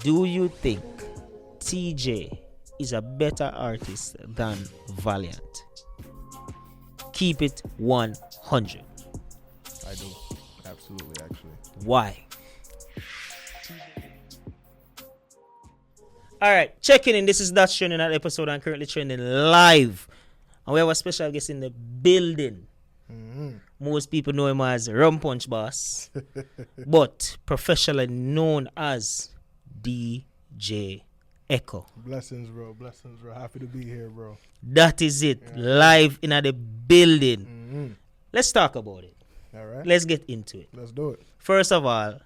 Do you think TJ is a better artist than Valiant? Keep it 100. I do. Absolutely, actually. Why? Alright, checking in. This is That's Trending, that episode and currently trending live. And we have a special guest in the building. Most people know him as Rum Punch Boss, but professionally known as DJ Ecko. Blessings, bro. Blessings, bro. Happy to be here, bro. That is it. Live in the building. Let's talk about it. All right. Let's get into it. Let's do it. First of all,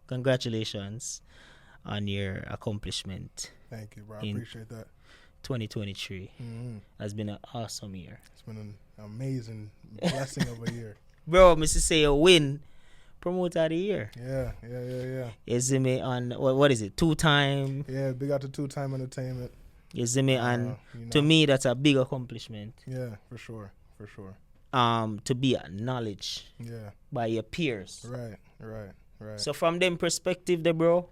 congratulations on your accomplishment. Thank you, bro. I appreciate that. 2023 has been an awesome year. It's been an amazing blessing of a year. Bro, Mr. Say a win. Promoter of the year. Yeah. You see me on, what is it, 2-time? Yeah, big out to 2-time entertainment. You see me, and to me, that's a big accomplishment. Yeah, for sure. To be acknowledged by your peers. Right. So from them perspective there, bro,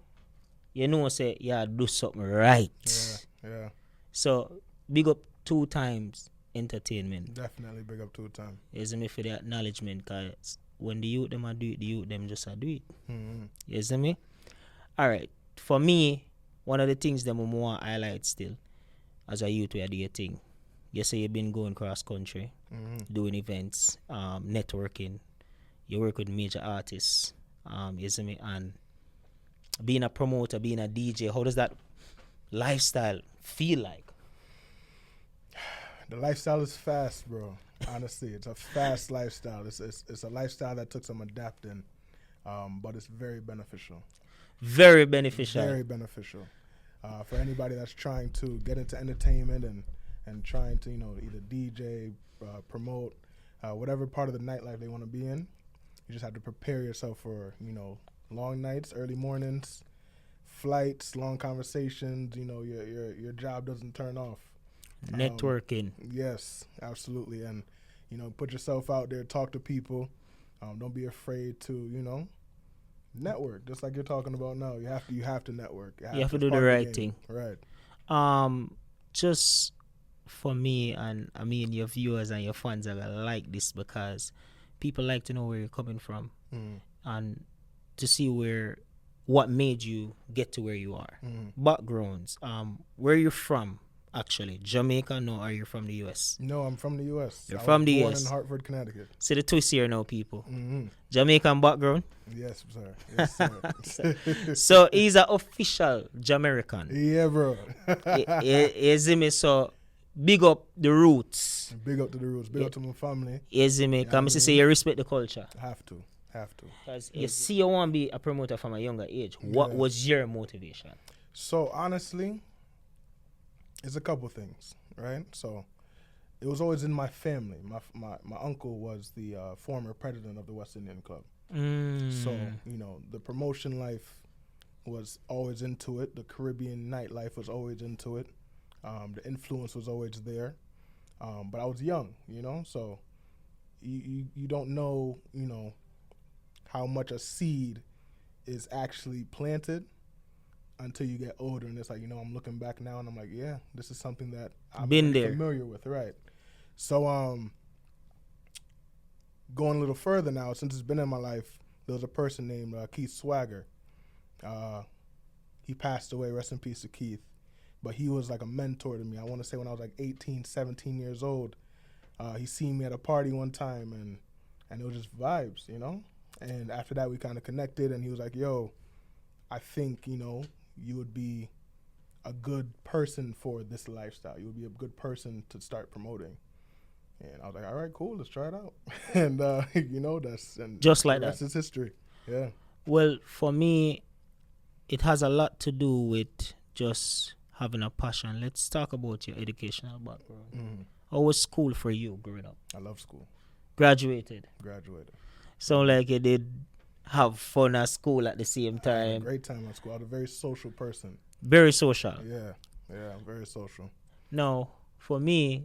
you know, say, yeah, do something right. Yeah. So, big up 2-times entertainment. Definitely big up 2-time. You see me, for the acknowledgement, because when the youth them a do it, the youth them just a do it. You see me? Alright, for me, one of the things that I want to highlight still, as a youth, we are doing a thing. You say you've been going cross country, doing events, networking. You work with major artists, you see me, and being a promoter, being a DJ. How does that lifestyle feel like? The lifestyle is fast, bro. Honestly, it's a fast lifestyle. It's a lifestyle that took some adapting, but it's very beneficial. Very beneficial. Very beneficial for anybody that's trying to get into entertainment and trying to, either DJ, promote, whatever part of the nightlife they want to be in. You just have to prepare yourself for, long nights, early mornings, flights, long conversations. Your job doesn't turn off. Networking. Yes, absolutely. And, put yourself out there, talk to people. Don't be afraid to, network, just like you're talking about now. You have to network. You have to do the right thing. Right. Just for me, and I mean your viewers and your fans are gonna like this, because people like to know where you're coming from and to see what made you get to where you are. Backgrounds. Where are you from? Actually, Jamaica? No, are you from the U.S.? No, I'm from the U.S. You're from the born U.S. in Hartford, Connecticut. See the twist here now, people. Jamaican background? Yes, sir. Yes, sir. So he's an official Jamaican. Yeah, bro. You see me? So big up the roots. Big up to the roots. Big up to my family. You see me? Come say you respect the culture. Have to. Because you see, you want to be a promoter from a younger age. What was your motivation? So honestly, it's a couple things, right? So it was always in my family. My uncle was the former president of the West Indian Club. So, the promotion life was always into it. The Caribbean nightlife was always into it. The influence was always there. But I was young, so you don't know, how much a seed is actually planted until you get older. And it's like, I'm looking back now and I'm like, yeah, this is something that I've been familiar with, right? So going a little further now, since it's been in my life, there was a person named Keith Swagger. He passed away, rest in peace to Keith. But he was like a mentor to me. I want to say when I was like 18, 17 years old, he seen me at a party one time and it was just vibes, And after that, we kind of connected, and he was like, yo, I think, you would be a good person for this lifestyle. You would be a good person to start promoting. And I was like, all right, cool, let's try it out. And, just like that. That's his history. Yeah. Well, for me, it has a lot to do with just having a passion. Let's talk about your educational background. How was school for you growing up? I love school. Graduated. So like you did have fun at school at the same time. I had a great time at school. I was a very social person. Very social. Yeah, I'm very social. Now, for me,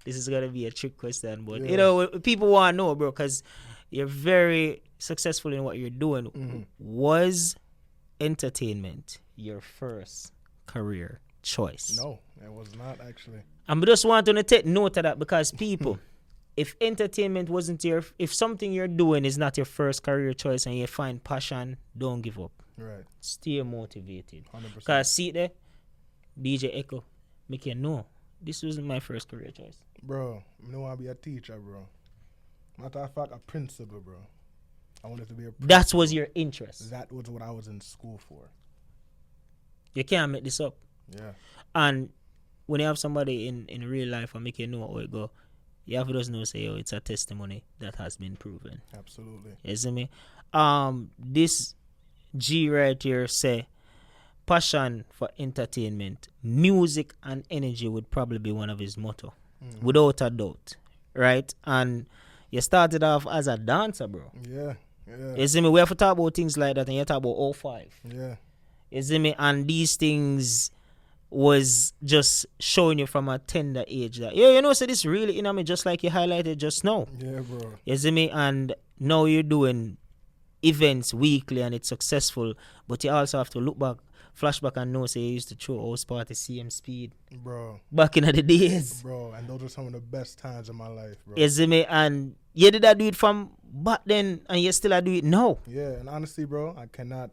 this is gonna be a trick question, but people want to know, bro, because you're very successful in what you're doing. Was entertainment your first career choice? No, it was not actually. And we just want to take note of that because people, if entertainment wasn't if something you're doing is not your first career choice and you find passion, don't give up. Right. Stay motivated. 100%. Because see there, DJ Ecko, make you know, this wasn't my first career choice. Bro, I don't want to be a teacher, bro. Matter of fact, a principal, bro. I wanted to be a principal. That was your interest. That was what I was in school for. You can't make this up. Yeah. And when you have somebody in real life and make you know how it go, you have to just know, say, oh, it's a testimony that has been proven. Absolutely. You see me? This G right here say, passion for entertainment, music and energy would probably be one of his motto. Without a doubt. Right? And you started off as a dancer, bro. Yeah. Yeah. You see me? We have to talk about things like that and you talk about 05. Yeah. You see me? And these things was just showing you from a tender age that, yeah, you know, so this really, you know, me just like you highlighted just now. Yeah, bro. You see me? And now you're doing events weekly and it's successful, but you also have to look back, flashback and know, say, you used to throw house party CM Speed. Bro. Back in the days. Bro, and those are some of the best times of my life, bro. You see me? And you did I do it from back then and you still do it now. Yeah, and honestly, bro, I cannot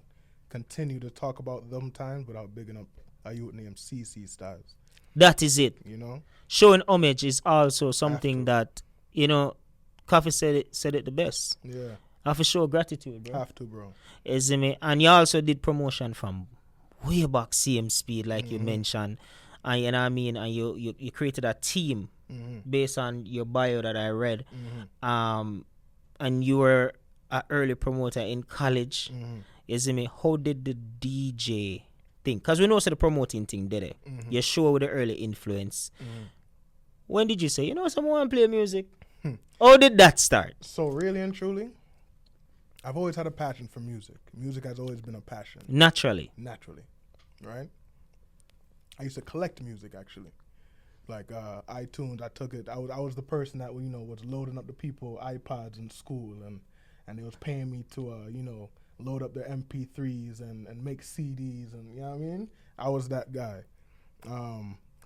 continue to talk about them times without bigging up a youth named CC Styles. That is it. You know? Showing homage is also something that, you know, Coffee said it the best. Yeah. I have to show gratitude, bro. Have to, bro. You see me? And you also did promotion from way back CM Speed, like you mentioned. And you know what I mean? And you created a team based on your bio that I read. And you were an early promoter in college. You see me? How did the DJ thing? Because we know the promoting thing did it. You show with the early influence. When did you say, you know, someone want to play music? How did that start? So really and truly, I've always had a passion for music. Music has always been a passion. Naturally. Right? I used to collect music, actually. Like iTunes, I took it. I was the person that, you know, was loading up the people iPods in school, and they was paying me to, you know, load up their MP3s and make CDs, and you know what I mean? I was that guy.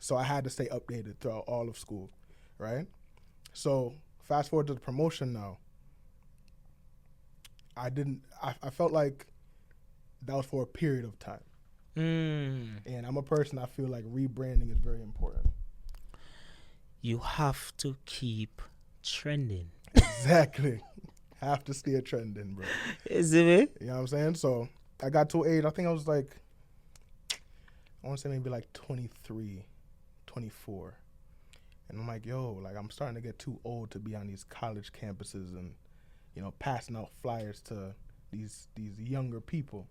So I had to stay updated throughout all of school, right? So fast forward to the promotion now. I felt like that was for a period of time. And I'm a person, I feel like rebranding is very important. You have to keep trending. Exactly. Have to stay trending, bro. Is it me? You know what I'm saying? So I got to an age, I think I was like, I want to say maybe like 23, 24. And I'm like, yo, like I'm starting to get too old to be on these college campuses and, you know, passing out flyers to these younger people.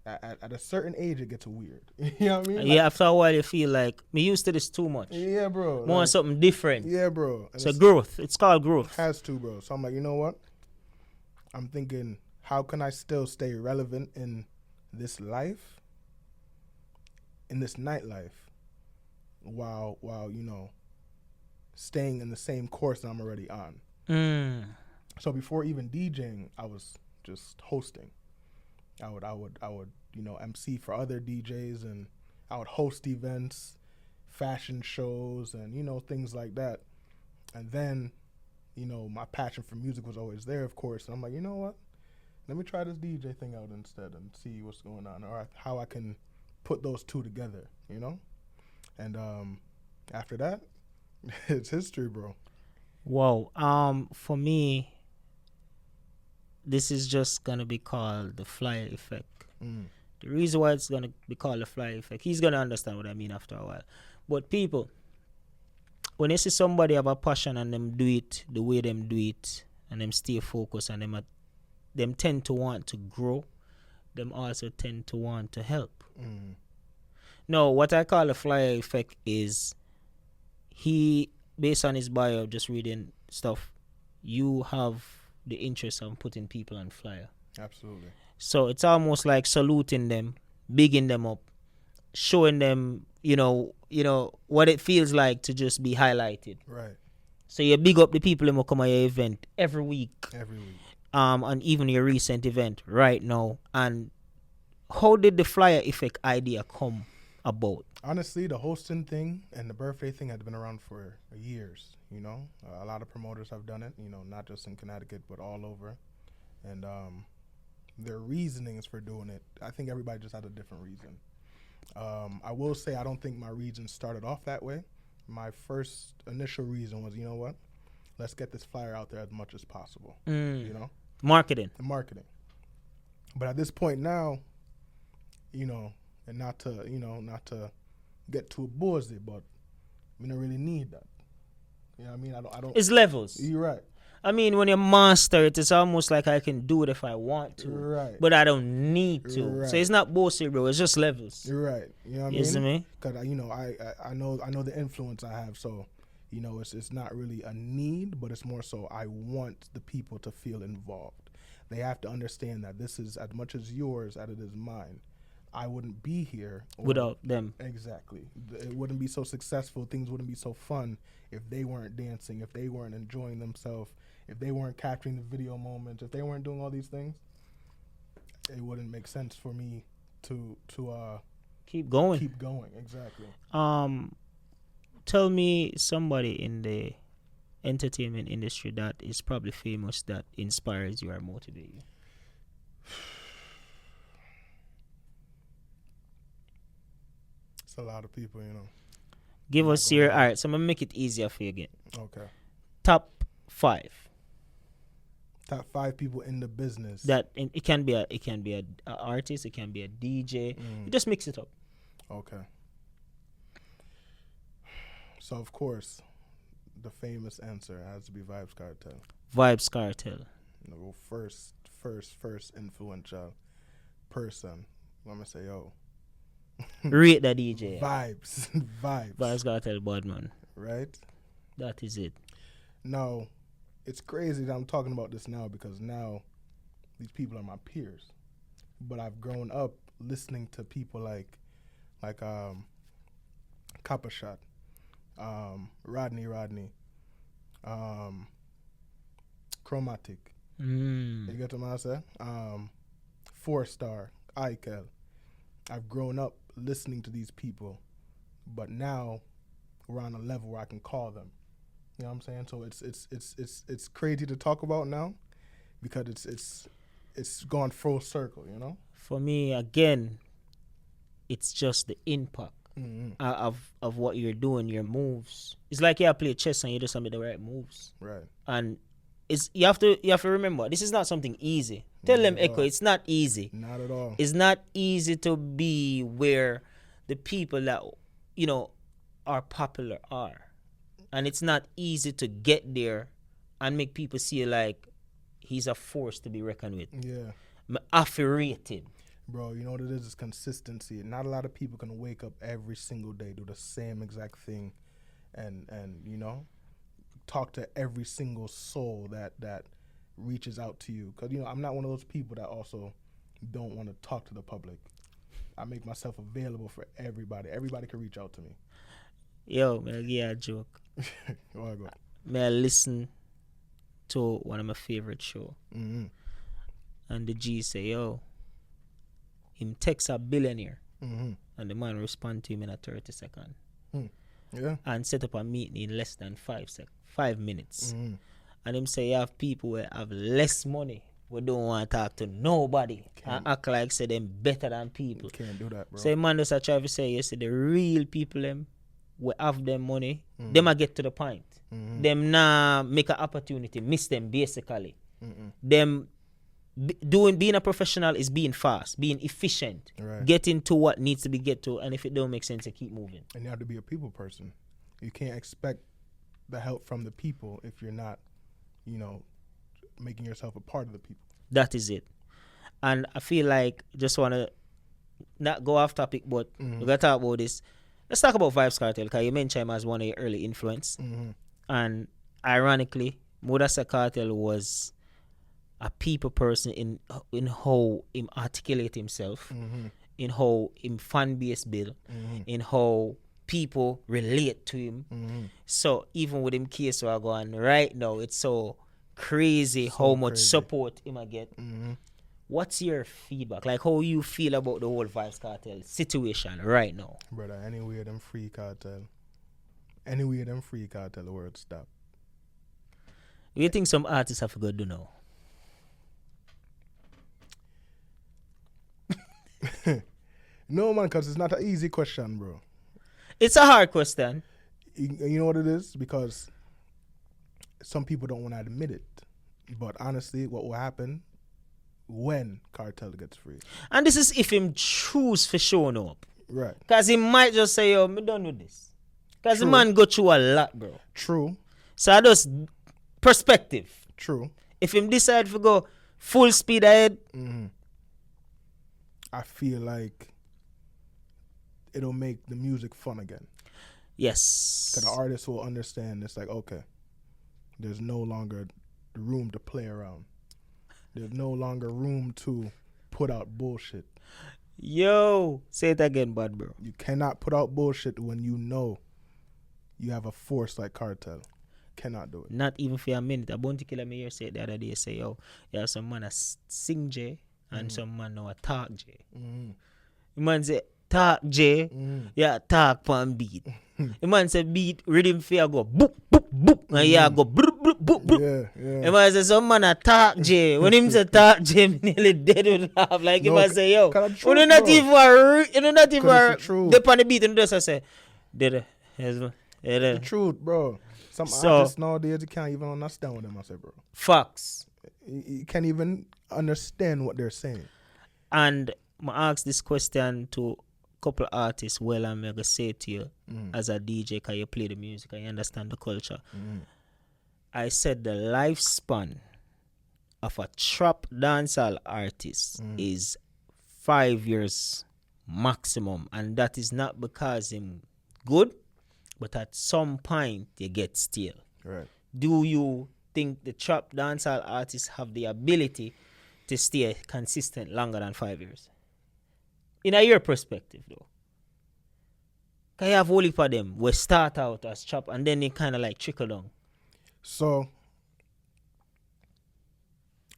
At a certain age, it gets weird. You know what I mean? Yeah, after a while, you feel like, me used to this too much. Yeah, bro. Want like, something different. Yeah, bro. And so growth. It's called growth. Has to, bro. So I'm like, you know what? I'm thinking, how can I still stay relevant in this life, in this nightlife, while you know, staying in the same course that I'm already on. So before even DJing, I was just hosting. I would you know, MC for other DJs, and I would host events, fashion shows, and you know, things like that. And then, you know, my passion for music was always there, of course. And I'm like, you know what? Let me try this DJ thing out instead and see what's going on, or how I can put those two together, you know? And after that, it's history, bro. Wow. For me, this is just going to be called the flyer effect. The reason why it's going to be called the flyer effect, he's going to understand what I mean after a while. But people, when you see somebody have a passion and them do it the way them do it, and them stay focused, and them tend to want to grow, them also tend to want to help. Now, what I call a flyer effect is he, based on his bio, just reading stuff, you have the interest of putting people on flyer. Absolutely. So it's almost like saluting them, bigging them up, showing them, you know what it feels like to just be highlighted. Right. So you big up the people who come at your event every week. Every week. And even your recent event right now. And how did the flyer effect idea come about? Honestly, the hosting thing and the birthday thing had been around for years. You know, a lot of promoters have done it. You know, not just in Connecticut but all over, and their reasonings for doing it, I think everybody just had a different reason. I will say I don't think my reason started off that way. My first initial reason was, you know what, let's get this flyer out there as much as possible. You know, Marketing. marketing. But at this point now, you know, and not to get too ballsy, but we don't really need that. You know what I mean? I don't. It's levels. You're right. I mean, when you master it, it's almost like I can do it if I want to, Right. but I don't need to. Right. So it's not bullshit, bro. It's just levels. You're right. You know what I You see mean? me? Because you know, I know the influence I have. So, you know, it's not really a need, but it's more so I want the people to feel involved. They have to understand that this is as much as yours as it is mine. I wouldn't be here Without them. Exactly. It wouldn't be so successful. Things wouldn't be so fun if they weren't dancing, if they weren't enjoying themselves, if they weren't capturing the video moments, if they weren't doing all these things. It wouldn't make sense for me to Keep going. keep going. Exactly. Tell me somebody in the entertainment industry that is probably famous that inspires you or motivates you. It's a lot of people, you know. Give us your all right. So I'm gonna make it easier for you again. Okay. Top 5 Top 5 people in the business. that it can be a artist, it can be a DJ. You just mix it up. Okay. So of course, the famous answer has to be Vibes Cartel. Vibes Cartel. You know, first influential person. I'm gonna say, yo, Rate the DJ. vibes, vibes, Vibes Cartel, Badman. right? That is it. Now, it's crazy that I'm talking about this now because now these people are my peers, but I've grown up listening to people like Copper Shot, Rodney, Chromatic. You get what I'm saying? 4-Star, Ecko. I've grown up listening to these people, but now we're on a level where I can call them. You know what I'm saying? So it's crazy to talk about now because it's gone full circle. You know. For me, again, it's just the impact of what you're doing, your moves. It's like you play chess and you just make the right moves. Right. And you have to remember, this is not something easy. Tell them, Ecko, it's not easy. Not at all. It's not easy to be where the people that are popular are, and it's not easy to get there and make people see like he's a force to be reckoned with. Yeah. I have to rate him. Bro, you know what it is? It's consistency. Not a lot of people can wake up every single day, do the same exact thing, and talk to every single soul that reaches out to you. Because, I'm not one of those people that also don't want to talk to the public. I make myself available for everybody. Everybody can reach out to me. Yo, man, yeah, a joke. Where I go? May I listen to one of my favorite show. And the G say, yo, him text a billionaire. And the man respond to him in a 30 second. Yeah. And set up a meeting in less than 5 minutes. And him say you have people who have less money who don't want to talk to nobody and act like say them better than people. Can't do that, bro. So man just try to say, you see, the real people them who have them money, them a get to the point. Them nah make an opportunity, miss them basically. Them being a professional is being fast, being efficient, Right. getting to what needs to be get to, and if it don't make sense, you keep moving. And you have to be a people person. You can't expect the help from the people if you're not, making yourself a part of the people. That is it. And I feel like just want to not go off topic, but we're going to talk about this. Let's talk about Vibes Cartel, because you mentioned him as one of your early influence. And ironically, Modasa Cartel was a people person in how him articulate himself, in how him fan base build, in how people relate to him. So even with him case we're going right now, it's so crazy how much crazy. support him I get. What's your feedback? Like, how you feel about the whole Vibes Cartel situation right now? Brother, anywhere them free Cartel, the word stop. You think some artists have to go do now? No, man, because it's not an easy question, bro. It's a hard question. You know what it is? Because some people don't want to admit it. But honestly, what will happen when Cartel gets free? And this is if him choose for showing up. Right. Because he might just say, yo, me done with this. Because the True. man go through a lot, bro. True. So I just perspective. True. If him decide to go full speed ahead, I feel like it'll make the music fun again. yes. Because the artist will understand it's like, okay, there's no longer room to play around. There's no longer room to put out bullshit. Yo, say it again, bud, bro. You cannot put out bullshit when you know you have a force like Cartel. Cannot do it. Not even for a minute. A bounty killer me here say it the other day, say, yo, yeah, some man a sing J and some man now a talk J. The man say, talk J, yeah, talk pan beat. The man say, beat, rhythm fear go boop, boop, boop, and yeah, go boop, boop, boop, boop. Yeah. The man say, some man a talk J. When him say talk J, me nearly dead with laugh. Like, No, if I say, yo, kinda true, you know not bro. even it's the truth. dip on the beat and just I say, did The it? truth, bro. Some So- artists nowadays, you can't even understand what them I say, bro. Facts. You can't even understand what they're saying. And I ask this question to a couple of artists. Well, I'm going to say to you as a DJ, because you play the music and you understand the culture. I said the lifespan of a trap dancehall artist is 5 years maximum. And that is not because him good, but at some point you get stale. Right. Do you think the trap dancehall artists have the ability to stay consistent longer than 5 years? In your perspective, though. Can you have only for them we start out as trap and then they kind of like trickle down? So,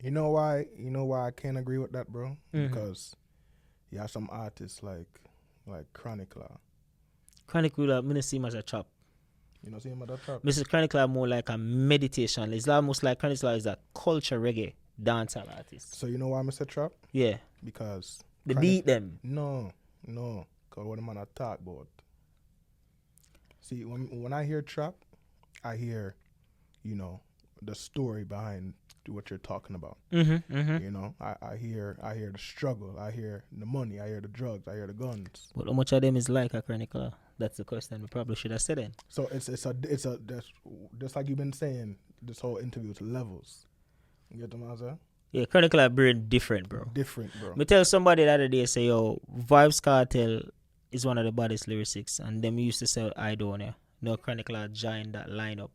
you know why I can't agree with that, bro? Because you have some artists like Chronic Law. Chronic Law, I don't see him as a trap. You know, see him at that trap? Mr. Chronic Law more like a meditation. It's almost like Chronic Law is a culture reggae dancehall artist. So you know why Mr. Trap? Yeah. Because They beat them. No. Because what the man I talk about. See, when I hear trap, I hear, the story behind what you're talking about. You know, I hear the struggle. I hear the money. I hear the drugs. I hear the guns. But how much of them is like a Chronic Law? That's the question we probably should have said then. So it's just like you've been saying this whole interview. It's levels. You get what I'm saying? Yeah, Chronic Law brain different, bro. Different, bro. Me tell somebody the other day, say, yo, Vibes Cartel is one of the baddest lyricists, and them used to sell I don't know. No, Chronic Law joined that lineup.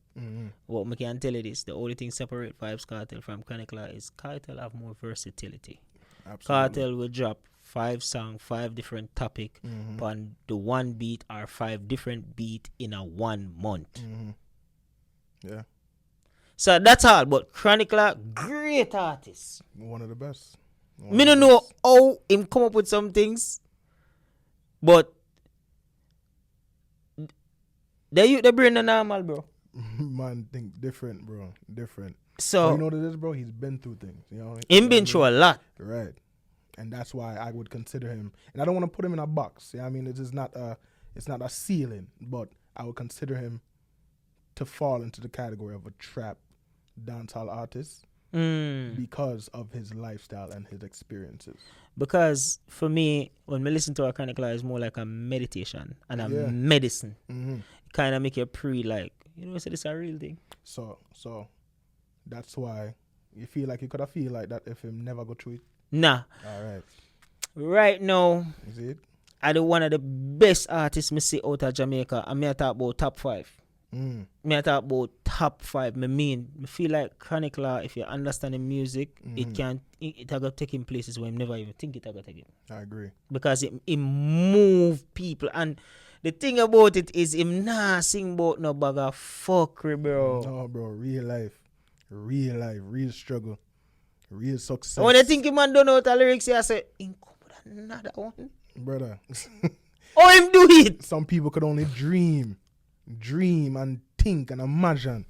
What me can tell you this, the only thing separate Vibes Cartel from Chronic Law is Cartel have more versatility. Absolutely. Cartel will drop 5 songs, 5 different topic on the one beat or 5 different beat in a 1 month. Yeah. So that's all. But Chronic Law, great artist. One of the best. Me don't know how him come up with some things, but they bring the normal, bro. Man, think different, bro. Different. So You know what it is, bro? He's been through things. You know. him been through a lot. Right. And that's why I would consider him. And I don't want to put him in a box. Yeah, I mean, it's not a ceiling, but I would consider him to fall into the category of a trap dancehall artist because of his lifestyle and his experiences. Because for me, when we listen to a Chronic Law, it's more like a meditation and a medicine. It kind of make you pray, like, so this is a real thing. So that's why you feel like you could have feel like that if him never go through it. Nah. All right. Right now, Is it? I do one of the best artists me see out of Jamaica. And me I talk about top 5. Me I talk about top 5. Me feel like Chronic Law, if you understand the music, it gonna take him places where you never even think it gonna take him. I agree. Because it move people. And the thing about it is him nah sing about no bag of fuckery, bro. No, bro. Real life, real struggle. Real success. And when I think man don't know the lyrics, I say, "In come with another one." Brother. Oh, him do it. Some people could only dream and think and imagine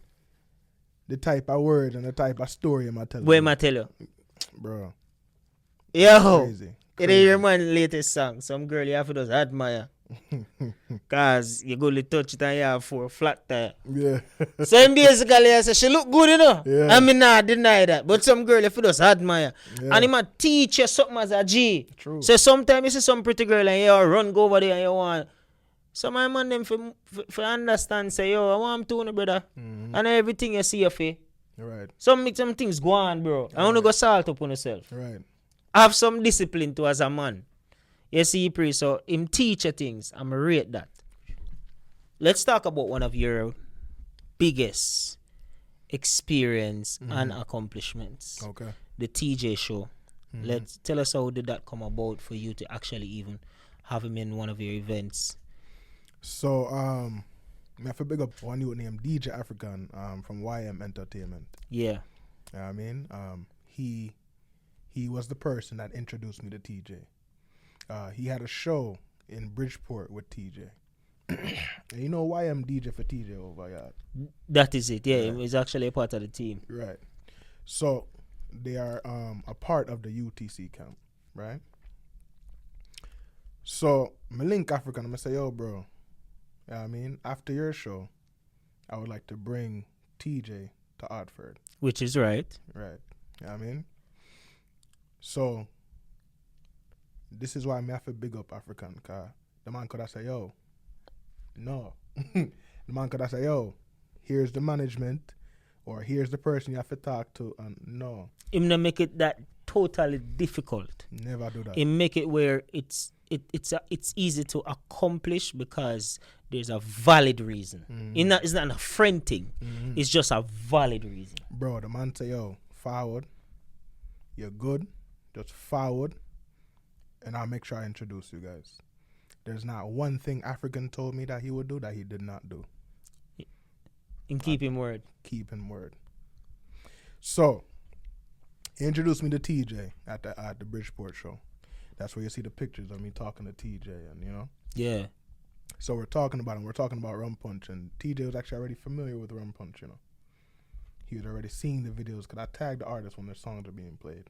the type of words and the type of story I'm telling Where you. am I tell you? Bro. Yo. Crazy. It ain't your man latest song. Some girl you have to just admire. Cause you go to touch it and you have 4 flat tire. Yeah. So him basically I say she look good, you know. Yeah. I mean not deny that. But some girl you have to just admire. Yeah. And him a teach you something as a G. True. So sometimes you see some pretty girl and you run go over there and you want some of man them for understand say yo I want to brother. Mm-hmm. And everything you see your face. Right. Some things go on, bro. I want to go salt up on yourself. Right. Have some discipline too as a man. You see, pre, so him teach you things. I'm rate that. Let's talk about one of your biggest experience and accomplishments. Okay. The TJ show. Let's tell us how did that come about for you to actually even have him in one of your events. So I have to big up one you named DJ African from YM Entertainment. Yeah. You know what I mean? He was the person that introduced me to TJ. He had a show in Bridgeport with TJ. And you know why I'm DJ for TJ over here? That is it. Yeah, he's actually a part of the team. Right. So they are a part of the UTC camp, right? So I link African, I'm gonna say, yo, bro, you know what I mean? After your show, I would like to bring TJ to Hartford. Which is right. Right. You know what I mean? So this is why I have to big up African, because the man could have said, yo, no. The man could have said, yo, here's the management or here's the person you have to talk to, and no. Him not make it that totally difficult. Never do that. Him make it where it's easy to accomplish because there's a valid reason. It's not a friend thing. It's just a valid reason. Bro, the man say, yo, forward. You're good. Just forward. And I'll make sure I introduce you guys. There's not one thing African told me that he would do that he did not do. In keeping word. Keeping word. So, he introduced me to TJ at the Bridgeport show. That's where you see the pictures of me talking to TJ and, you know. Yeah. So we're talking about him. We're talking about Rum Punch. And TJ was actually already familiar with Rum Punch, you know. He was already seeing the videos because I tagged the artists when their songs are being played.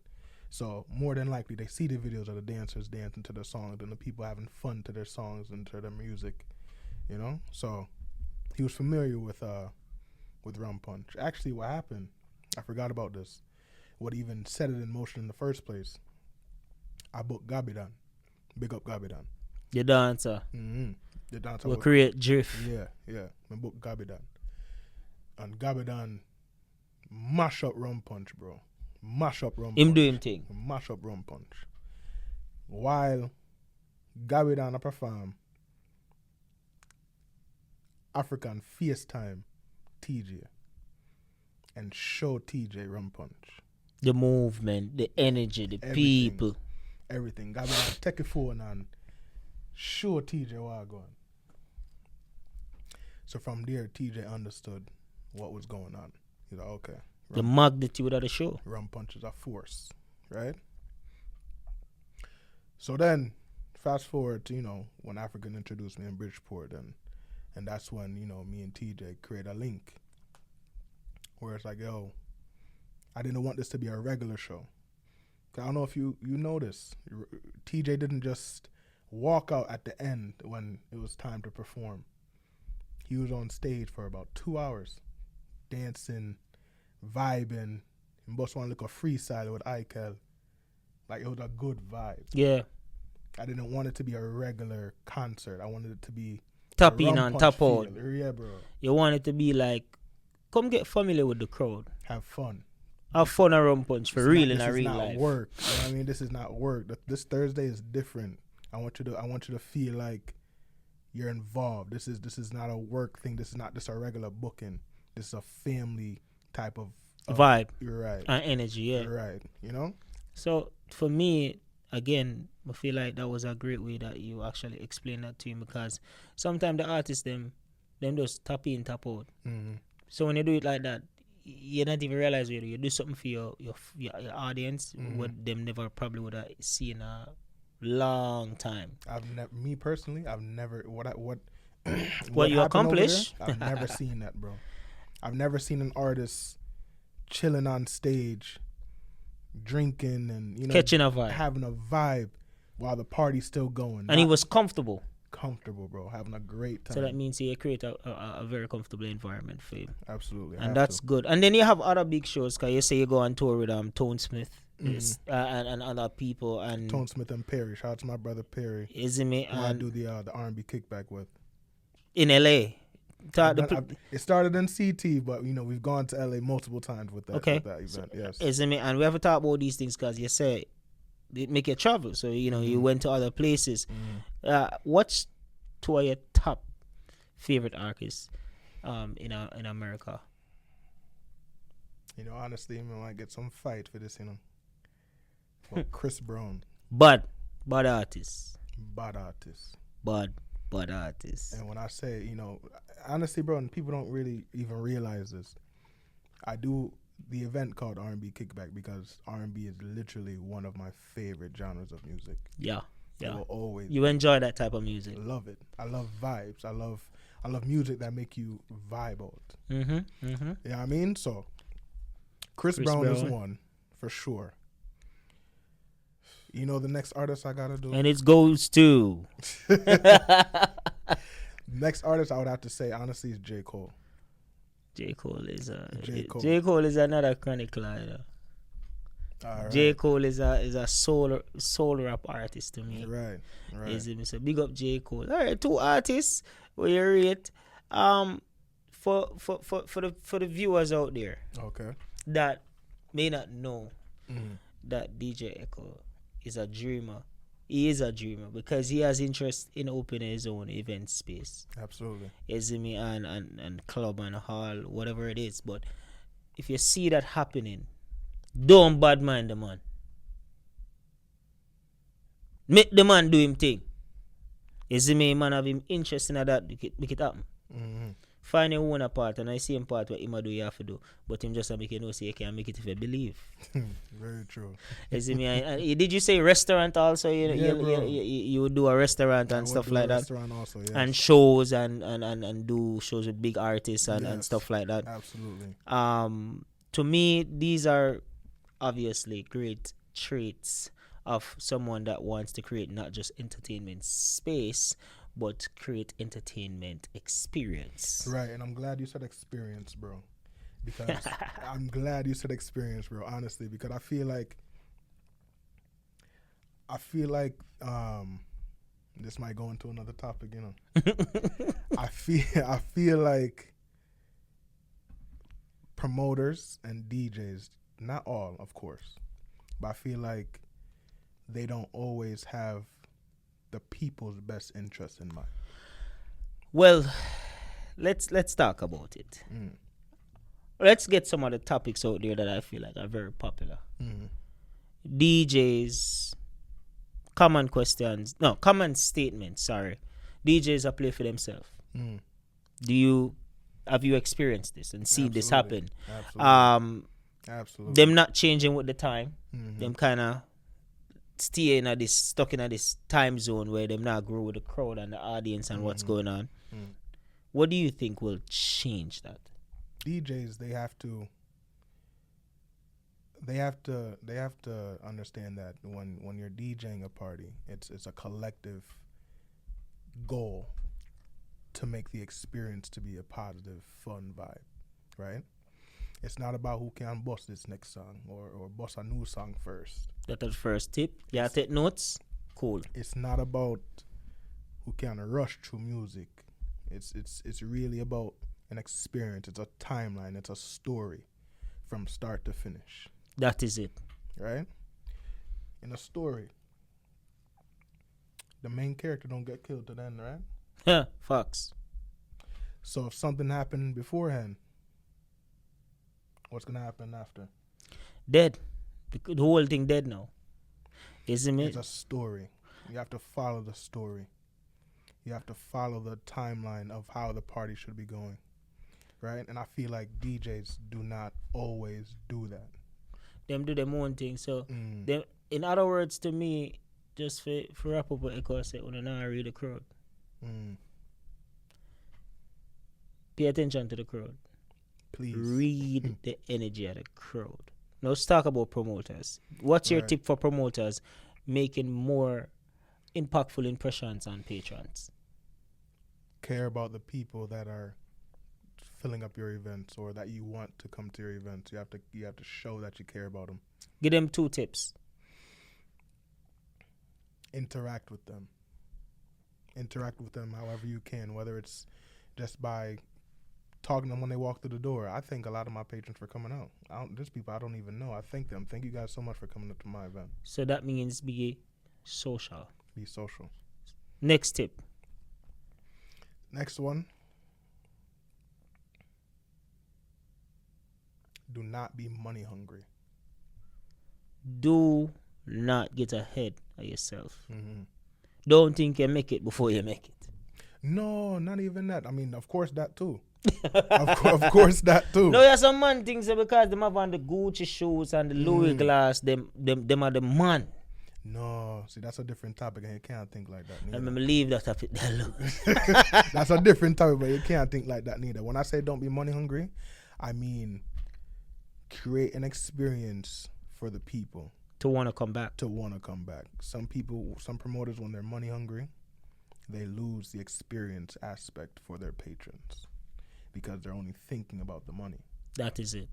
So more than likely, they see the videos of the dancers dancing to their songs and the people having fun to their songs and to their music, you know. So he was familiar with Rum Punch. Actually, what happened, I forgot about this. What even set it in motion in the first place? I booked Gabidan. Big up Gabidan. The dancer. The dancer. Will create drift. Yeah. I booked Gabidan. And Gabidan mash up Rum Punch, bro. Mash up Rum Punch. Him do him thing. Mash up Rum Punch. While Gabidan perform, African FaceTime TJ and show TJ Rum Punch. The movement, the energy, the Everything. people. Everything. Gabidan take a phone and show TJ what going. So from there, TJ understood what was going on. He's like, okay. The magnitude of the show. Rum Punch is a force, right? So then, fast forward to, you know, when African introduced me in Bridgeport, and that's when, you know, me and TJ create a link where it's like, yo, I didn't want this to be a regular show. I don't know if you noticed, TJ didn't just walk out at the end when it was time to perform. He was on stage for about 2 hours, dancing, vibing, and both want to look a freestyle with Ecko. Like, it was a good vibe. Yeah. I didn't want it to be a regular concert. I wanted it to be Tap in and tap out. Yeah, bro. You want it to be like, come get familiar with the crowd. Have fun. Have fun at Rum Punch for real in a real life. This is not work. You know what I mean? This is not work. This Thursday is different. I want you to feel like you're involved. This is not a work thing. This is not just a regular booking. This is a family type of vibe. You're right. And energy, yeah. You're right. You know? So for me, again, I feel like that was a great way that you actually explained that to him, because sometimes the artists them just tap in, tap out. Mm-hmm. So when you do it like that, you not even realize you do something for your audience what them never probably would have seen a long time. Me personally, I've never what What you happened over there. accomplish? I've never seen that, bro. I've never seen an artist chilling on stage, drinking and Catching a vibe. having a vibe while the party's still going. And he was comfortable. Comfortable, bro, having a great time. So that means you create a very comfortable environment for him. Absolutely. And that's good. And then you have other big shows, because you say you go on tour with Tone Smith and other people. And Tone Smith and Perry. Shout out to my brother Perry. Isn't it? Who I do the R&B kickback with. In LA. It started in CT, but we've gone to LA multiple times with that, with that event. Yes. Isn't it? And we have to talk about these things because you say it make you travel. So you went to other places. What's two of your top favorite artists in America? Honestly, I might get some fight for this. For Chris Brown. Bad artists. Bad artists. Bad artists. And when I say, honestly, bro, and people don't really even realize this, I do the event called R&B Kickback because R&B is literally one of my favorite genres of music. Yeah. I will always. You enjoy that type of music. I love it. I love vibes. I love music that make you vibe out. You know what I mean? So, Chris Brown is one for sure. The next artist I gotta do, and it goes to. Next artist I would have to say honestly is J. Cole. J. Cole is another chronicler. Right. J. Cole is a soul rap artist to me. Right. So big up J. Cole. All right, two artists where you rate. For the viewers out there. Okay. That may not know that DJ Ecko is a dreamer. He is a dreamer because he has interest in opening his own event space. Absolutely. And club and hall, whatever it is. But if you see that happening, don't bad mind the man. Make the man do him thing. Man have him interest in that, make it happen. Find your own part, and I see him part what him do you have to do. But him just make you know say you can make it if you believe. Very true. Did you say restaurant also? You would do a restaurant and stuff like that. Restaurant also, yes. And shows and do shows with big artists and stuff like that. Absolutely. To me, these are obviously great traits of someone that wants to create not just entertainment space, but create entertainment experience. Right, and I'm glad you said experience, bro. Because I'm glad you said experience, bro, honestly, because I feel like this might go into another topic, I feel like promoters and DJs, not all, of course, but I feel like they don't always have the people's best interest in mind. Well, let's talk about it. Let's get some of the topics out there that I feel like are very popular. DJs, common statements. Sorry, DJs are play for themselves. Have you experienced this and seen this happen? Absolutely. Them not changing with the time. Them kind of stuck in this time zone where them not grow with the crowd and the audience and what's going on. What do you think will change that? DJs, they have to understand that when you're DJing a party, it's a collective goal to make the experience to be a positive, fun vibe, right? It's not about who can bust this next song or bust a new song first. That's the first tip. Yeah, take notes. Cool. It's not about who can rush through music. It's really about an experience. It's a timeline. It's a story from start to finish. That is it. Right? In a story, the main character don't get killed to the end, right? Yeah, facts. So if something happened beforehand, what's gonna happen after? Dead. The whole thing dead now. Isn't it? It's a story. You have to follow the story. You have to follow the timeline of how the party should be going. right? And I feel like DJs do not always do that. Them do their own thing. So, Mm. them, in other words, to me, just for wrap up what Ecko said, when I read the crowd, Mm. pay attention to the crowd. Please. Read the energy of the crowd. Now let's talk about promoters. What's your Right. tip for promoters making more impactful impressions on patrons? Care about the people that are filling up your events or that you want to come to your events. You have to show that you care about them. Give them 2 tips. Interact with them. Interact with them however you can, whether it's just by talking to them when they walk through the door. I thank a lot of my patrons for coming out. There's people I don't even know. I thank them. Thank you guys so much for coming up to my event. So that means be social. Be social. Next tip. Next one. Do not be money hungry. Do not get ahead of yourself. Mm-hmm. Don't think you make it before you make it. No, not even that. I mean, of course that too. of course that too. No, yeah, some man thinks that because them have on the Gucci shoes and the Louis glass, them are the man. No, see, that's a different topic, and you can't think like that. I remember leave that up there. Look. That's a different topic, but you can't think like that neither. When I say don't be money hungry, I mean create an experience for the people To want to come back. Some people, some promoters, when they're money hungry, they lose the experience aspect for their patrons because they're only thinking about the money. That is it.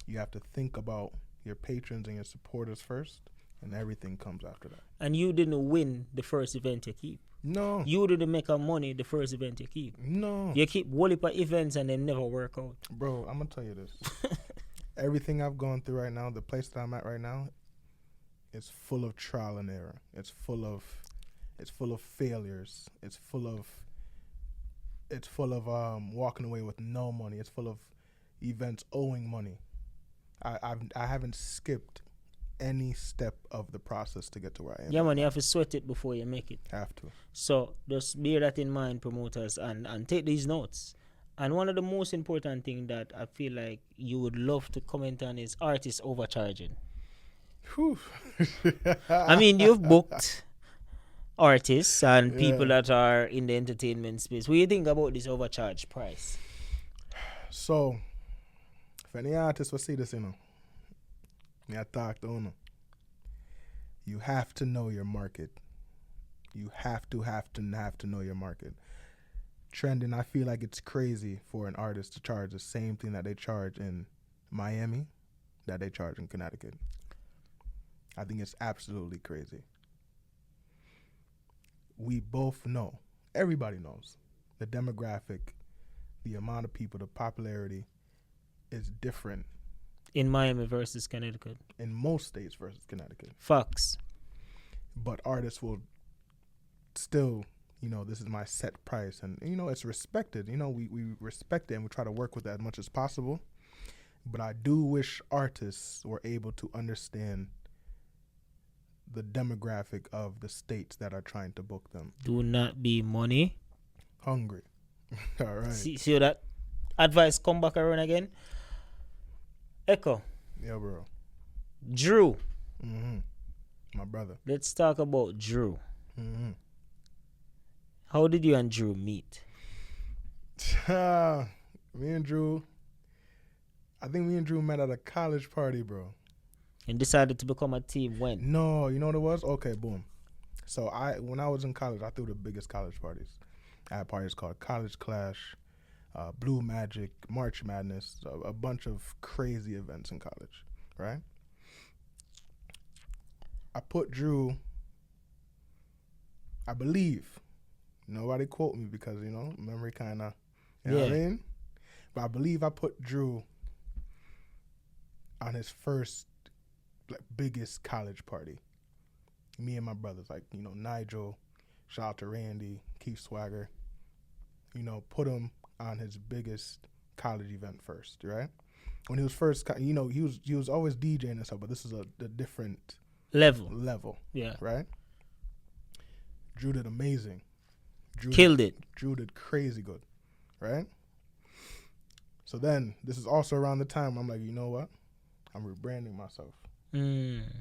You have to think about your patrons and your supporters first, and everything comes after that. And you didn't win the first event you keep. No. You didn't make a money the first event you keep. No. You keep whole heap of events and they never work out. Bro, I'm going to tell you this. Everything I've gone through right now, the place that I'm at right now, is full of trial and error. It's full of failures. It's full of walking away with no money. It's full of events owing money. I haven't skipped any step of the process to get to where I am. Yeah, man, you have to sweat it before you make it. Have to. So just bear that in mind, promoters, and take these notes. And one of the most important things that I feel like you would love to comment on is artists overcharging. Whew. I mean, you've booked artists and people that are in the entertainment space. What do you think about this overcharge price? So, if any artist will see this, me I talk to you. You have to know your market. You have to know your market. Trending, I feel like it's crazy for an artist to charge the same thing that they charge in Miami that they charge in Connecticut. I think it's absolutely crazy. We both know, everybody knows, the demographic, the amount of people, the popularity is different. In Miami versus Connecticut. In most states versus Connecticut. Facts. But artists will still, this is my set price. And, it's respected. We respect it and we try to work with that as much as possible. But I do wish artists were able to understand the demographic of the states that are trying to book them. Do not be money hungry. All right. See that advice come back around again? Ecko. Yeah, bro. Drew. Mm-hmm. My brother. Let's talk about Drew. Mm-hmm. How did you and Drew meet? Me and Drew met at a college party, bro. And decided to become a team when? No, you know what it was? Okay, boom. So when I was in college, I threw the biggest college parties. I had parties called College Clash, Blue Magic, March Madness, a bunch of crazy events in college, right? I put Drew, I believe, nobody quote me because, memory kind of, you know what I mean? But I believe I put Drew on his first biggest college party. Me and my brothers, Nigel, shout out to Randy, Keith Swagger, put him on his biggest college event first, right? When he was first, he was always DJing and stuff, but this is a different level, yeah, right? Drew did amazing. Killed it. Drew did crazy good, right? So then this is also around the time I'm like, you know what? I'm rebranding myself. Remember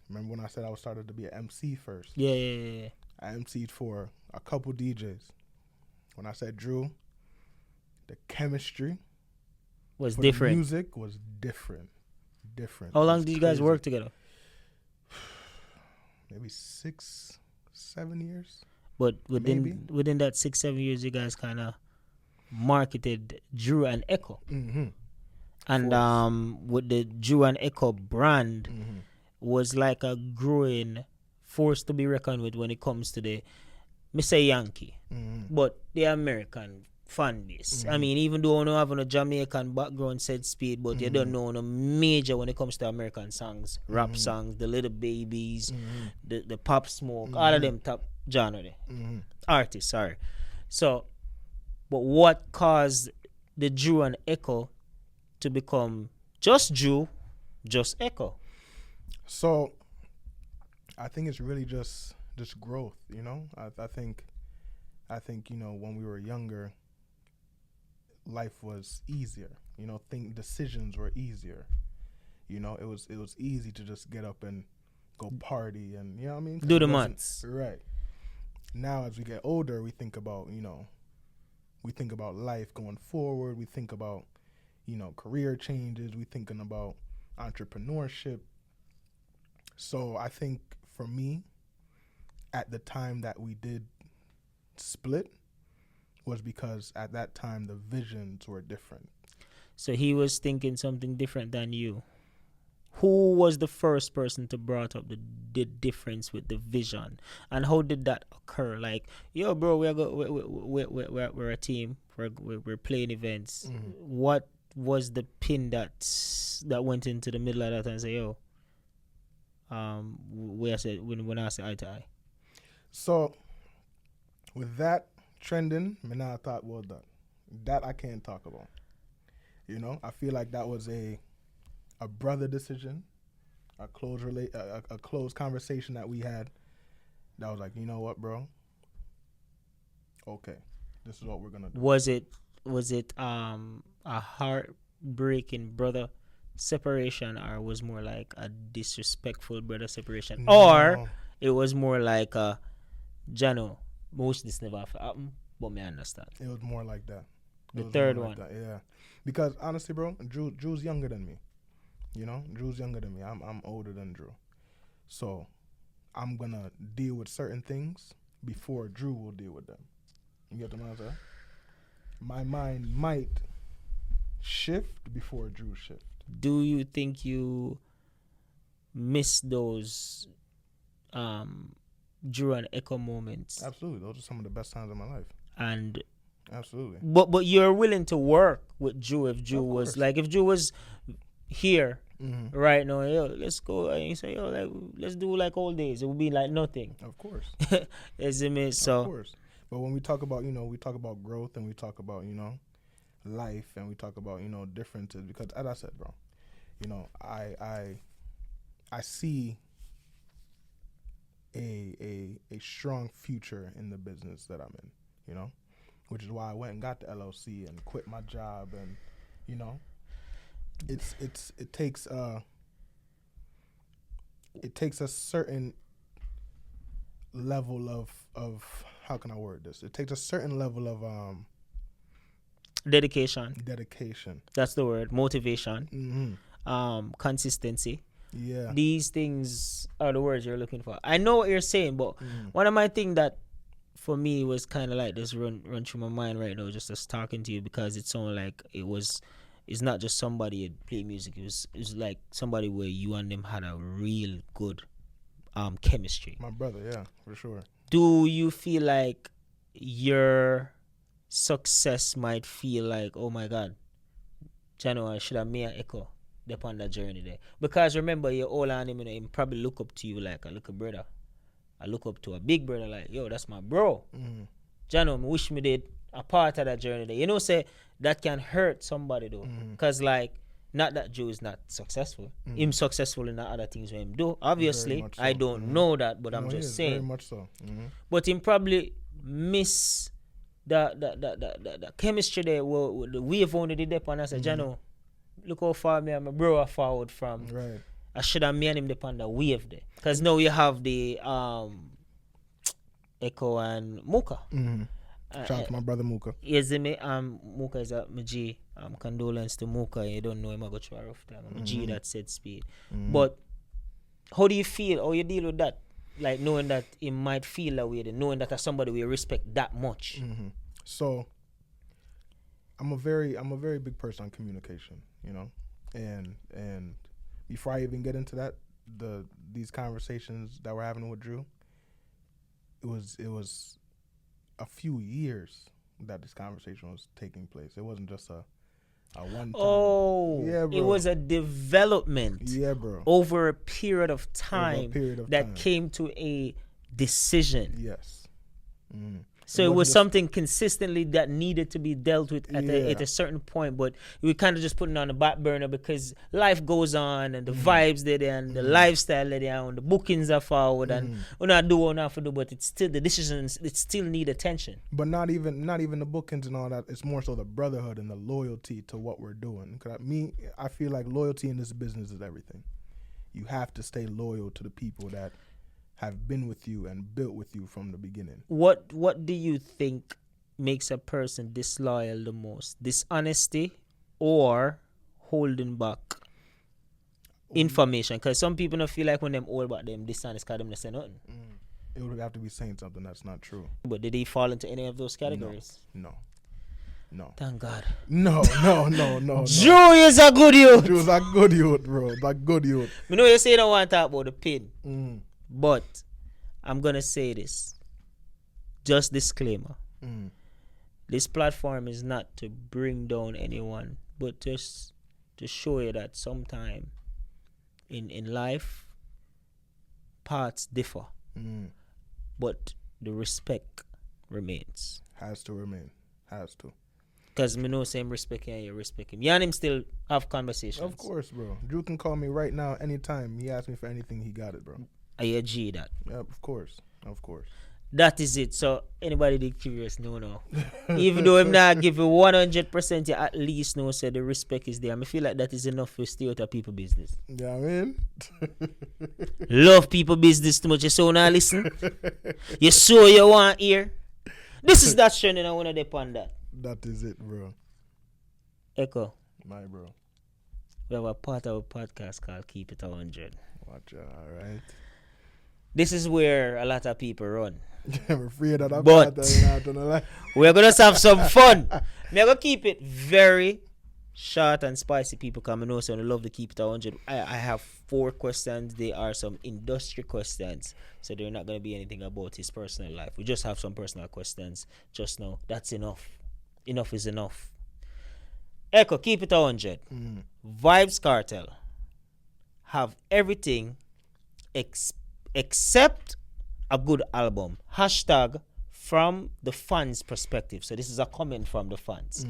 when I said I started to be an MC first? Yeah. I MC'd for a couple DJs. When I said Drew, the chemistry was for different. The music was different. How long did you guys work together? Maybe 6-7 years. But within that 6-7 years, you guys kind of marketed Drew and Ecko. Mm-hmm. And with the Drew and Ecko brand was like a growing force to be reckoned with when it comes to the, me say Yankee, but the American fan base. I mean, even though I don't have a Jamaican background, said speed, but you don't know no major when it comes to American songs, rap songs, the Little Babies, the Pop Smoke, all of them top genre artists, sorry. So, but what caused the Drew and Ecko to become just Drew, just Ecko? So, I think it's really just growth, you know. I think you know, when we were younger, life was easier. You know, decisions were easier. You know, it was easy to just get up and go party, and you know what I mean. Do the months. Right. Now, as we get older, we think about, you know, life going forward. We think about, you know, career changes. We thinking about entrepreneurship. So I think for me, at the time that we did split, was because at that time the visions were different. So he was thinking something different than you. Who was the first person to brought up the difference with the vision, and how did that occur? Like, yo, bro, we're a team. We're playing events. What was the pin that went into the middle of that and say, yo, when I say eye to eye? So with that trending, I thought, well, that I can't talk about. You know, I feel like that was a brother decision, a close conversation that we had. That was like, you know what, bro? Okay, this is what we're gonna do. Was it a heartbreaking brother separation, or was more like a disrespectful brother separation, or it was more like a Jano? Most this never happened, but me understand. It was more like that. The third one, yeah. Because honestly, bro, Drew's younger than me. You know, Drew's younger than me. I'm older than Drew, so I'm gonna deal with certain things before Drew will deal with them. You get what I'm saying? My mind might shift before Drew shift. Do you think you miss those Drew and Ecko moments? Absolutely, those are some of the best times of my life. And absolutely, but you're willing to work with Drew if Drew was like, if Drew was here right now, yo, let's go, and you say, yo, like, let's do like old days, it would be like nothing. Of course. Is it me? So of course. But when we talk about, you know, we talk about growth, and we talk about, you know, life, and we talk about, you know, differences, because as I said, bro, you know, I see a strong future in the business that I'm in, you know, which is why I went and got the LLC and quit my job. And you know, it takes a certain level of how can I word this? It takes a certain level of dedication. That's the word. Motivation. Consistency. Yeah. These things are the words you're looking for. I know what you're saying, but one of my things that for me was kind of like this run through my mind right now, just as talking to you, because it sounded like it's not just somebody who play music. It was like somebody where you and them had a real good chemistry. My brother, yeah, for sure. Do you feel like your success might feel like, oh my God, Jano, I should have made an Ecko upon that journey there? Because remember, you're all on him, you know, him probably look up to you like a little brother. I look up to a big brother like, yo, that's my bro. Jano, I wish me did a part of that journey there. You know, say that can hurt somebody though. Because like, not that Joe is not successful. Him successful in the other things with him do. Obviously, so. I don't know that, but I'm just saying. Very much so. But him probably miss the chemistry there, the wave only did dip, and I said, Jano, look how far me and my bro are forward from. Right. I should have me and him dip on the wave there, because now you have the Ecko and Muka. Shout out to my brother Muka. Yes, me. Muka is a G. Condolence to Muka. You don't know him. I got you a rough time. I'm a G that said speed. But how do you feel? How you deal with that? Like knowing that he might feel that way, knowing that as somebody we respect that much. So I'm a very big person on communication, you know, and before I even get into that, these conversations that we're having with Drew, it was a few years that this conversation was taking place. It wasn't just a one time. Oh, yeah, bro. It was a development. Yeah, bro. Over a period of time that came to a decision. Yes. So it was something consistently that needed to be dealt with at a certain point, but we kind of just putting it on the back burner because life goes on and the vibes there and the lifestyle there and the bookings are forward and we not do what we have to do, but it's still the decisions. It still need attention. But not even the bookings and all that. It's more so the brotherhood and the loyalty to what we're doing. Cause I feel like loyalty in this business is everything. You have to stay loyal to the people that have been with you and built with you from the beginning. What do you think makes a person disloyal the most? Dishonesty or holding back information? Because some people don't feel like when them all about them dishonest because them not say nothing. It would have to be saying something that's not true. But did they fall into any of those categories? No. Thank God. No. Drew is a good youth. Drew's a good youth, bro. A good youth. I know you say you don't want to talk about the pin. But I'm going to say this. Just disclaimer. This platform is not to bring down anyone, but just to show you that sometime in life, paths differ. But the respect remains. Has to remain. Has to. Because me know same respect and you respect him. You and him still have conversations. Of course, bro. Drew can call me right now anytime. He asks me for anything, he got it, bro. I G that. Yeah, of course. That is it. So anybody that curious, no. Even though I'm not giving 100%, you at least know say the respect is there. I feel like that is enough to stay out of people business. Yeah, I mean. Love people business too much. You so now listen. You so you want hear. This is that trend and I want to depend that. That is it, bro. Ecko. My bro. We have a part of a podcast called Keep It 100. Watch out, alright. This is where a lot of people run. I'm afraid that I'm but we're going to have some fun. We're going to keep it very short and spicy, people come and also love to keep it 100. I have 4 questions. They are some industry questions. So they're not going to be anything about his personal life. We just have some personal questions just now. That's enough. Enough is enough. Ecko, keep it 100. Vibes Cartel have everything except a good album. Hashtag from the fans' perspective. So this is a comment from the fans.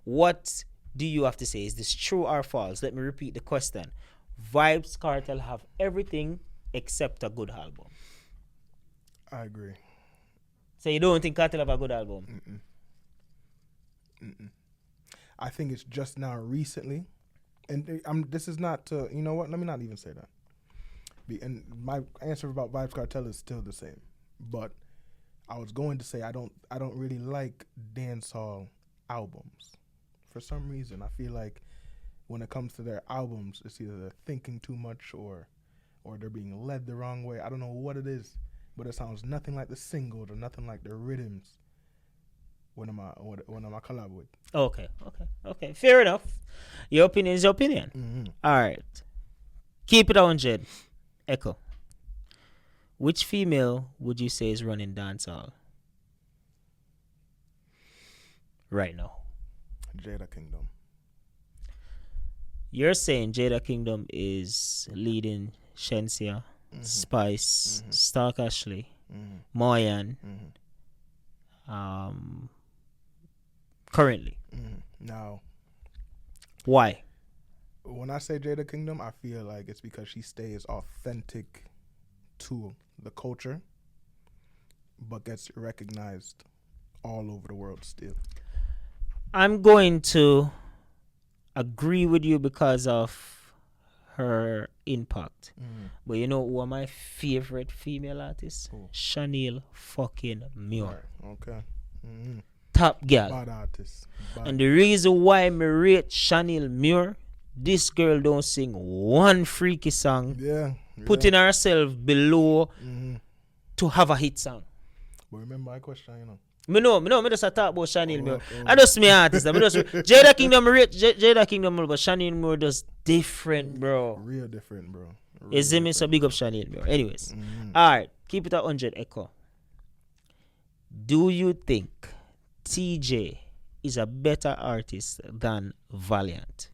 What do you have to say? Is this true or false? Let me repeat the question. Vibes Cartel have everything except a good album. I agree. So you don't think Cartel have a good album? I think it's just now recently. And this is not to, you know what? Let me not even say that. And my answer about Vibes Cartel is still the same. But I was going to say I don't really like dancehall albums. For some reason, I feel like when it comes to their albums, it's either they're thinking too much or they're being led the wrong way. I don't know what it is, but it sounds nothing like the singles or nothing like the rhythms when am I collab with. Okay. Fair enough. Your opinion is your opinion. All right. Keep it 100. Ecko. Which female would you say is running dancehall right now? Jada Kingdom. You're saying Jada Kingdom is leading Shensia, Spice, Stark Ashley, Moyan, currently. Now, why? When I say Jada Kingdom, I feel like it's because she stays authentic to the culture, but gets recognized all over the world still. I'm going to agree with you because of her impact. But you know who are my favorite female artists? Who? Chanel fucking Muir. Right. Okay. Top girl. Bad artist. And the reason why me rate Chanel Muir, this girl don't sing one freaky song, Yeah. putting herself below to have a hit song. But remember my question, you know. Me just a talk about Chanel Muir. I just me artist. Jada Kingdom rate Jada Kingdom, but Chanel Muir does different, bro. Real different, bro. You see me? So big up Chanel Muir. Anyways, alright, keep it at 100, Ecko. Do you think TJ is a better artist than Valiant?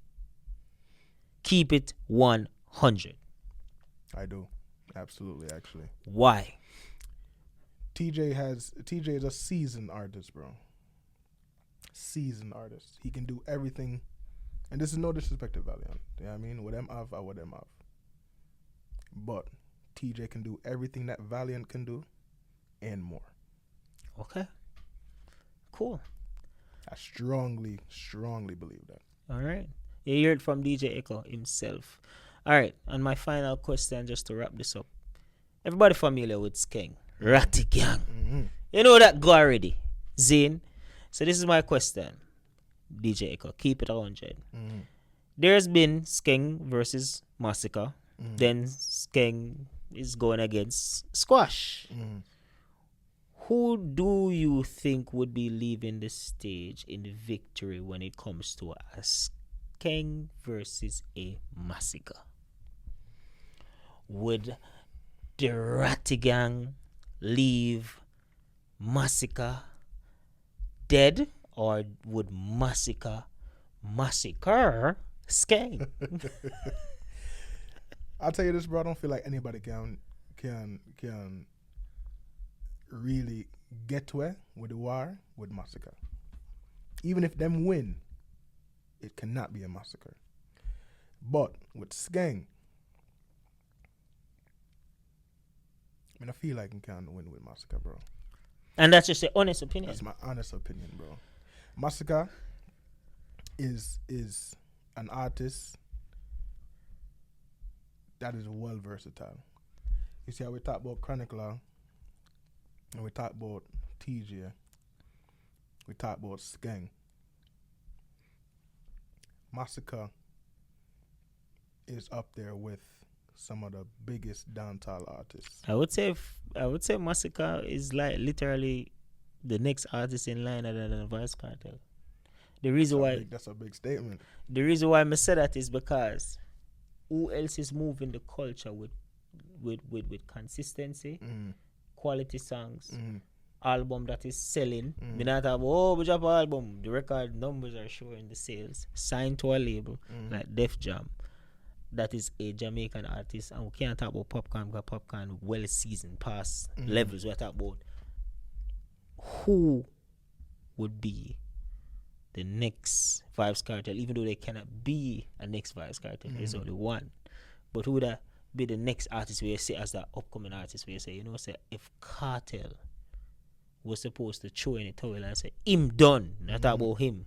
Keep it 100. I do. Absolutely, actually. Why? TJ is a seasoned artist, bro. Seasoned artist. He can do everything. And this is no disrespect to Valiant. You know what I mean? What them have, I what them have. But TJ can do everything that Valiant can do and more. Okay. Cool. I strongly believe that. All right. You heard from DJ Ecko himself. All right. And my final question, just to wrap this up. Everybody familiar with Skeng? Ratty Gang. You know that go already. Zane. So this is my question. DJ Ecko. Keep it 100. There's been Skeng versus Massacre. Then Skeng is going against Squash. Who do you think would be leaving the stage in victory when it comes to a Skeng versus a Massacre? Would the Ratty Gang leave Massacre dead, or would Massacre massacre Skeng? I'll tell you this, bro. I don't feel like anybody can really get to it with the war with Massacre. Even if them win, it cannot be a massacre. But with Skeng, I feel like he can win with Massacre, bro. And that's just your honest opinion. That's my honest opinion, bro. Massacre is an artist that is well versatile. You see how we talk about Chronicler, and we talk about TJ, we talk about Skeng. Massacre is up there with some of the biggest dancehall artists. I would say Massacre is like literally the next artist in line other than Vice Cartel. The reason why That's a big statement. The reason why I said that is because who else is moving the culture with consistency, quality songs, album that is selling. We not have we drop an album. The record numbers are showing the sales. Signed to a label like Def Jam. That is a Jamaican artist, and we can't talk about Popcorn because Popcorn well seasoned past levels. We talk about who would be the next Vibes Cartel, even though they cannot be a next Vibes Cartel. There's only one. But who would that be the next artist where you say as the upcoming artist where you say, say if Cartel was supposed to throw in a towel and say him done, not talk about him,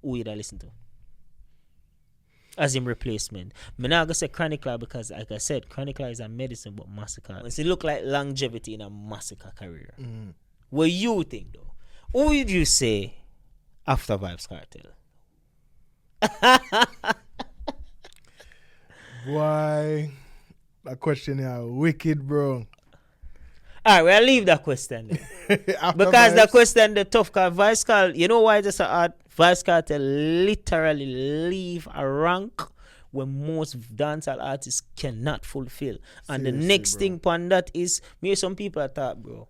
who would I listen to? As in replacement. I'm not gonna say Chronicler because like I said, Chronicler is a medicine but Massacre. It look like longevity in a Massacre career. What you think though? Who would you say after Vibes Cartel? Why? That question is wicked, bro. Alright, we'll leave that question then. Because that question the tough cause Vibes Cartel, you know why just a hard Vibes Cartel literally leave a rank when most dancehall artists cannot fulfill. And seriously, the next thing upon that is maybe some people are thought, bro.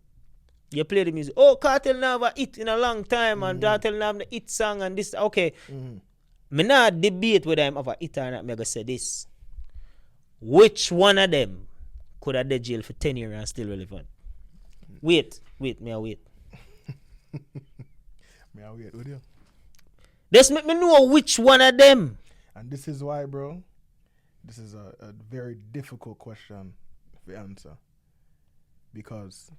You play the music. Oh, Cartel never hit in a long time and Cartel never the hit song and this. Okay. Me not debate whether I'm have a hit or not. Me gonna say this. Which one of them could have dead jail for 10 years and still relevant? Wait, me I wait. Me I wait with you. Just make me know which one of them. And this is why, bro, this is a very difficult question to answer. Because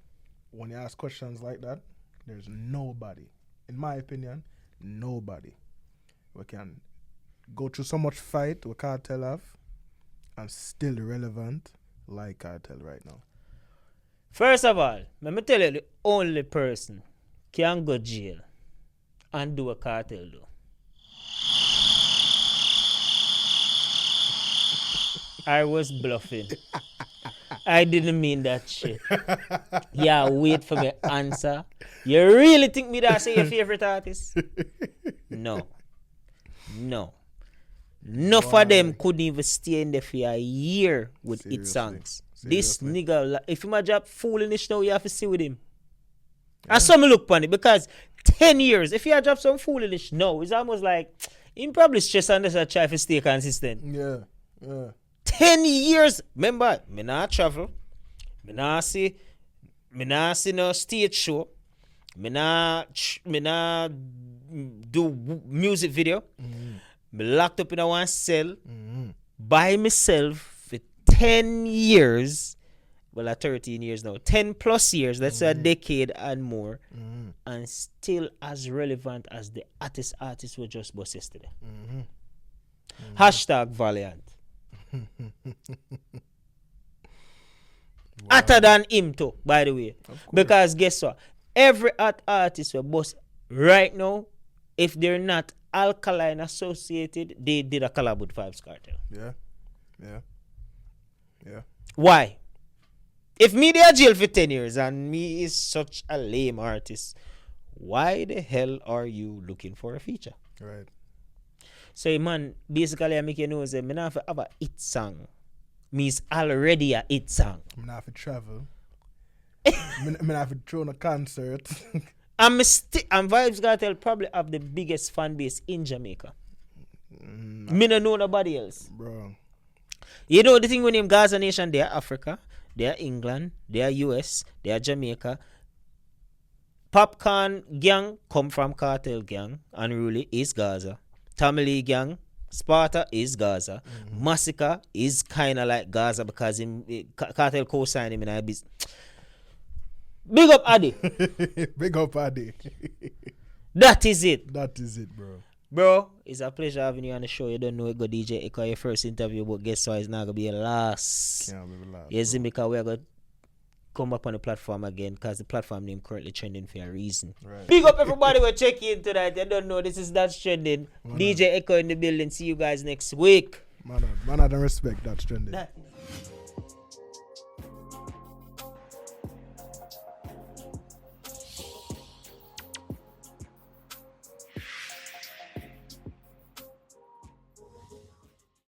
when you ask questions like that, there's nobody, in my opinion, nobody we can go through so much fight with Cartel have and still relevant like Cartel right now. First of all, let me tell you the only person can go jail and do a Cartel though. I was bluffing. I didn't mean that shit. Yeah, wait for me answer. You really think me that say your favorite artist? No. None of them couldn't even stay in there for a year with its songs. This nigga, if him a drop Foolish now, you have to see with him. Yeah. And some look funny because 10 years, if you drop some Foolish now, it's almost like him probably stress on this and try to stay consistent. Yeah. 10 years. Remember, me not travel. Me not see no stage show. Me not do music video. Me locked up in a one cell by myself for 10 years. Well, 13 years now. 10 plus years. Let's say a decade and more. And still as relevant as the artists were just bust yesterday. Hashtag Valiant. Hotter than him too, by the way. Because guess what? Every artist we boss right now, if they're not Alkaline associated, they did a collab with Vibes Cartel. Yeah. Why? If me they are jail for 10 years and me is such a lame artist, why the hell are you looking for a feature? Right. So man, basically I make you know say me not have a hit song. Me is already a hit song. Me not have to travel. me not have to throw a concert. And Vibes Cartel probably have the biggest fan base in Jamaica. Me no know nobody else. Bro. You know the thing when them Gaza Nation, they are Africa, they are England, they are US, they are Jamaica. Popcorn gang come from Cartel gang and really is Gaza. Tamale gang, Sparta is Gaza. Massacre is kind of like Gaza because Cartel co-signed him in a business. Big up Addy. Big up Addy. That is it. That is it, bro. Bro, it's a pleasure having you on the show. You don't know it, go DJ Ecko, your first interview, but guess what? It's not going to be your last. Can't be the last. You see, because we're going to come up on the platform again because the platform name currently trending for a reason. Right. Big up everybody we're checking in tonight. You don't know this is That's Trending. Man, DJ Ecko in the building. See you guys next week. Man, I don't respect That's Trending.